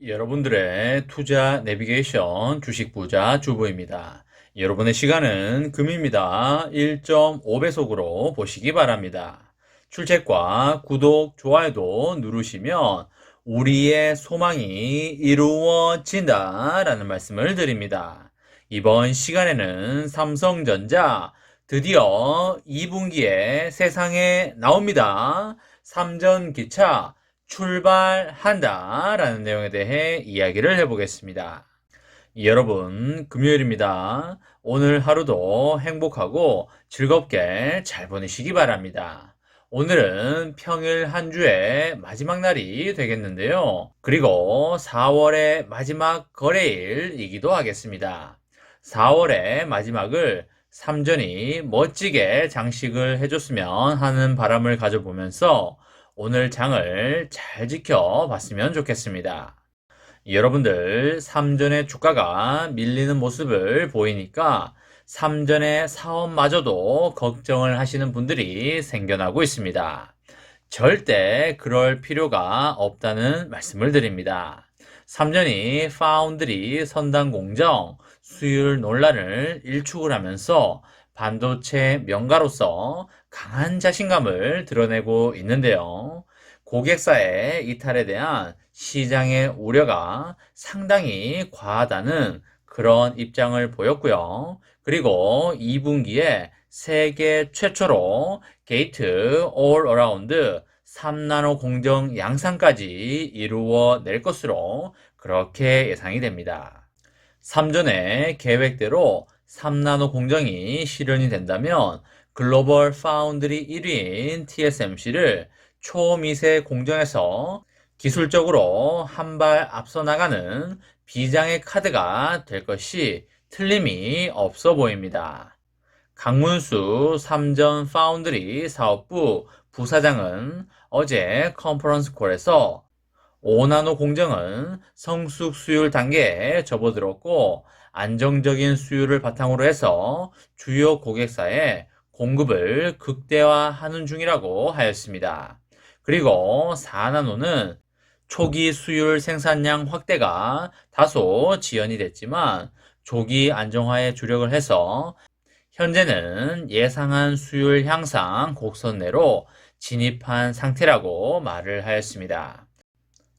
여러분들의 투자 내비게이션 주식 부자 주부입니다. 여러분의 시간은 금입니다. 1.5배속으로 보시기 바랍니다. 출첵과 구독, 좋아요도 누르시면 우리의 소망이 이루어진다 라는 말씀을 드립니다. 이번 시간에는 삼성전자 드디어 2분기에 세상에 나옵니다. 삼전기차 출발한다 라는 내용에 대해 이야기를 해보겠습니다. 여러분, 금요일입니다. 오늘 하루도 행복하고 즐겁게 잘 보내시기 바랍니다. 오늘은 평일 한 주의 마지막 날이 되겠는데요. 그리고 4월의 마지막 거래일이기도 하겠습니다. 4월의 마지막을 삼전이 멋지게 장식을 해줬으면 하는 바람을 가져보면서 오늘 장을 잘 지켜봤으면 좋겠습니다. 여러분들 삼전의 주가가 밀리는 모습을 보이니까 삼전의 사업마저도 걱정을 하시는 분들이 생겨나고 있습니다. 절대 그럴 필요가 없다는 말씀을 드립니다. 삼전이 파운드리 선단 공정 수율 논란을 일축을 하면서 반도체 명가로서 강한 자신감을 드러내고 있는데요. 고객사의 이탈에 대한 시장의 우려가 상당히 과하다는 그런 입장을 보였고요. 그리고 2분기에 세계 최초로 게이트 올 어라운드 3나노 공정 양산까지 이루어낼 것으로 그렇게 예상이 됩니다. 삼전의 계획대로 3나노 공정이 실현이 된다면 글로벌 파운드리 1위인 TSMC를 초미세 공정에서 기술적으로 한 발 앞서 나가는 비장의 카드가 될 것이 틀림이 없어 보입니다. 강문수 삼전 파운드리 사업부 부사장은 어제 컨퍼런스 콜에서 5나노 공정은 성숙 수율 단계에 접어들었고 안정적인 수율을 바탕으로 해서 주요 고객사에 공급을 극대화하는 중이라고 하였습니다. 그리고 4나노는 초기 수율 생산량 확대가 다소 지연이 됐지만 조기 안정화에 주력을 해서 현재는 예상한 수율 향상 곡선 내로 진입한 상태라고 말을 하였습니다.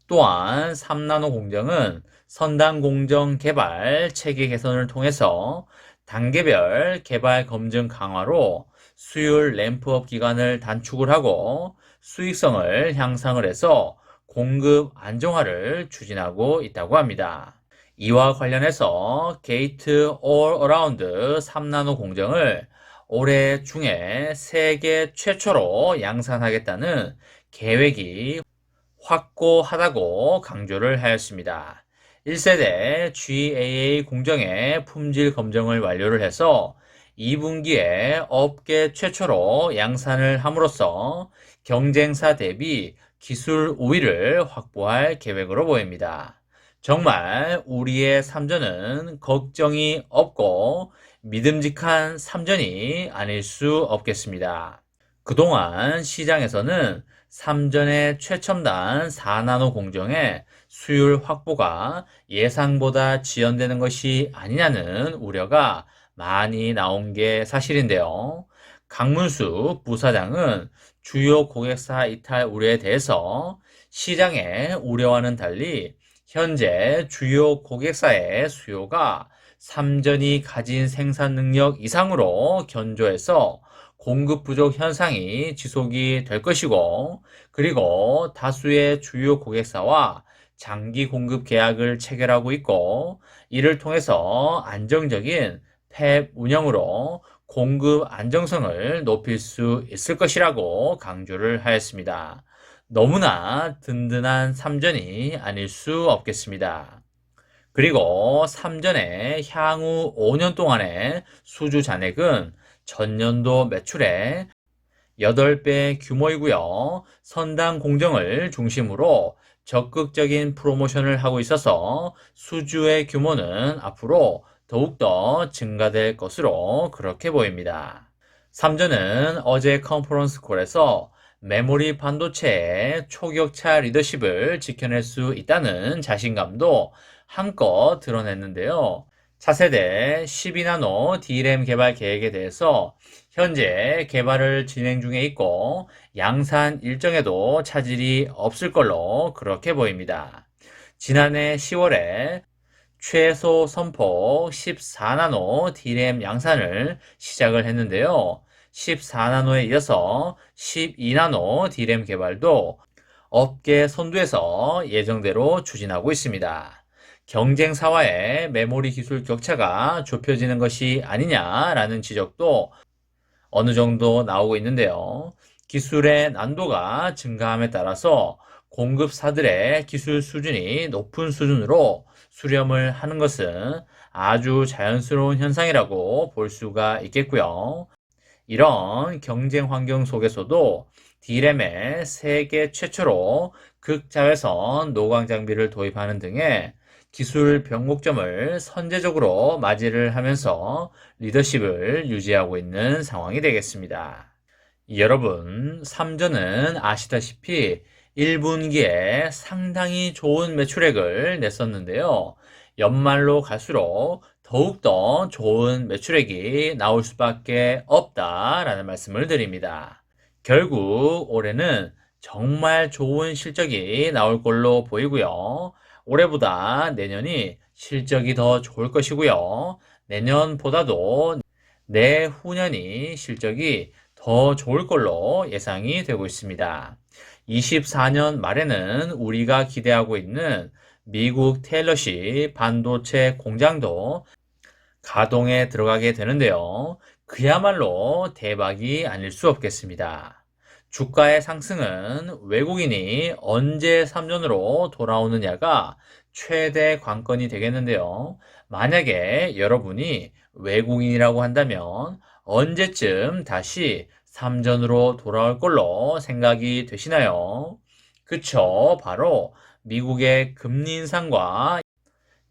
또한 3나노 공정은 선단 공정 개발 체계 개선을 통해서 단계별 개발 검증 강화로 수율 램프업 기간을 단축을 하고 수익성을 향상을 해서 공급 안정화를 추진하고 있다고 합니다. 이와 관련해서 게이트 올 어라운드 3나노 공정을 올해 중에 세계 최초로 양산하겠다는 계획이 확고하다고 강조를 하였습니다. 1세대 GAA 공정의 품질 검증을 완료를 해서 2분기에 업계 최초로 양산을 함으로써 경쟁사 대비 기술 우위를 확보할 계획으로 보입니다. 정말 우리의 삼전은 걱정이 없고 믿음직한 삼전이 아닐 수 없겠습니다. 그동안 시장에서는 삼전의 최첨단 4나노 공정의 수율 확보가 예상보다 지연되는 것이 아니냐는 우려가 많이 나온 게 사실인데요. 강문수 부사장은 주요 고객사 이탈 우려에 대해서 시장의 우려와는 달리 현재 주요 고객사의 수요가 삼전이 가진 생산 능력 이상으로 견조해서 공급 부족 현상이 지속이 될 것이고, 그리고 다수의 주요 고객사와 장기 공급 계약을 체결하고 있고, 이를 통해서 안정적인 팹 운영으로 공급 안정성을 높일 수 있을 것이라고 강조를 하였습니다. 너무나 든든한 삼전이 아닐 수 없겠습니다. 그리고 삼전의 향후 5년 동안의 수주 잔액은 전년도 매출의 8배 규모이고요. 선단 공정을 중심으로 적극적인 프로모션을 하고 있어서 수주의 규모는 앞으로 더욱더 증가될 것으로 그렇게 보입니다. 삼전은 어제 컨퍼런스 콜에서 메모리 반도체의 초격차 리더십을 지켜낼 수 있다는 자신감도 한껏 드러냈는데요. 차세대 12나노 D램 개발 계획에 대해서 현재 개발을 진행 중에 있고 양산 일정에도 차질이 없을 걸로 그렇게 보입니다. 지난해 10월에 최소 선폭 14나노 D램 양산을 시작을 했는데요. 14나노에 이어서 12나노 D램 개발도 업계 선두에서 예정대로 추진하고 있습니다. 경쟁사와의 메모리 기술 격차가 좁혀지는 것이 아니냐라는 지적도 어느 정도 나오고 있는데요. 기술의 난도가 증가함에 따라서 공급사들의 기술 수준이 높은 수준으로 수렴을 하는 것은 아주 자연스러운 현상이라고 볼 수가 있겠고요. 이런 경쟁 환경 속에서도 D램에 세계 최초로 극자외선 노광 장비를 도입하는 등의 기술 변곡점을 선제적으로 맞이를 하면서 리더십을 유지하고 있는 상황이 되겠습니다. 여러분, 삼전은 아시다시피 1분기에 상당히 좋은 매출액을 냈었는데요. 연말로 갈수록 더욱더 좋은 매출액이 나올 수밖에 없다라는 말씀을 드립니다. 결국 올해는 정말 좋은 실적이 나올 걸로 보이고요. 올해보다 내년이 실적이 더 좋을 것이고요. 내년보다도 내후년이 실적이 더 좋을 걸로 예상이 되고 있습니다. 24년 말에는 우리가 기대하고 있는 미국 테일러시 반도체 공장도 가동에 들어가게 되는데요. 그야말로 대박이 아닐 수 없겠습니다. 주가의 상승은 외국인이 언제 삼전으로 돌아오느냐가 최대 관건이 되겠는데요. 만약에 여러분이 외국인이라고 한다면 언제쯤 다시 삼전으로 돌아올 걸로 생각이 되시나요? 그쵸, 바로 미국의 금리 인상과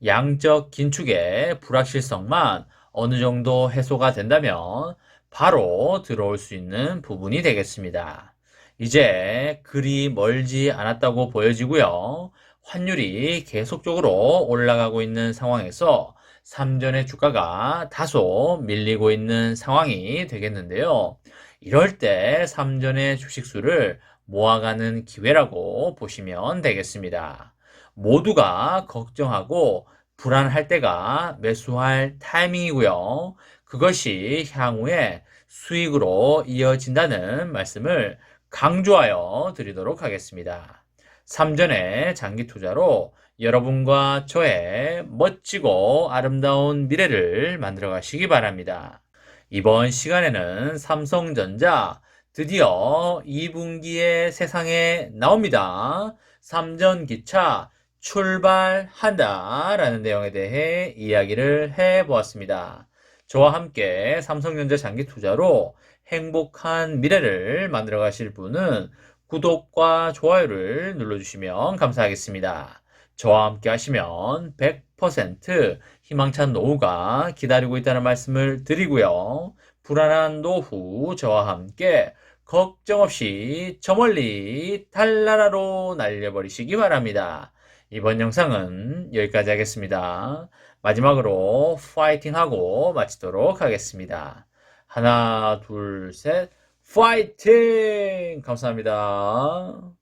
양적 긴축의 불확실성만 어느 정도 해소가 된다면 바로 들어올 수 있는 부분이 되겠습니다. 이제 그리 멀지 않았다고 보여지고요. 환율이 계속적으로 올라가고 있는 상황에서 삼전의 주가가 다소 밀리고 있는 상황이 되겠는데요. 이럴 때 삼전의 주식수를 모아가는 기회라고 보시면 되겠습니다. 모두가 걱정하고 불안할 때가 매수할 타이밍이고요. 그것이 향후에 수익으로 이어진다는 말씀을 강조하여 드리도록 하겠습니다. 삼전의 장기 투자로 여러분과 저의 멋지고 아름다운 미래를 만들어 가시기 바랍니다. 이번 시간에는 삼성전자 드디어 2분기에 세상에 나옵니다. 삼전기차 출발한다 라는 내용에 대해 이야기를 해보았습니다. 저와 함께 삼성전자 장기 투자로 행복한 미래를 만들어 가실 분은 구독과 좋아요를 눌러주시면 감사하겠습니다. 저와 함께 하시면 100% 희망찬 노후가 기다리고 있다는 말씀을 드리고요. 불안한 노후 저와 함께 걱정 없이 저 멀리 달나라로 날려버리시기 바랍니다. 이번 영상은 여기까지 하겠습니다. 마지막으로 파이팅하고 마치도록 하겠습니다. 하나, 둘, 셋, 파이팅! 감사합니다.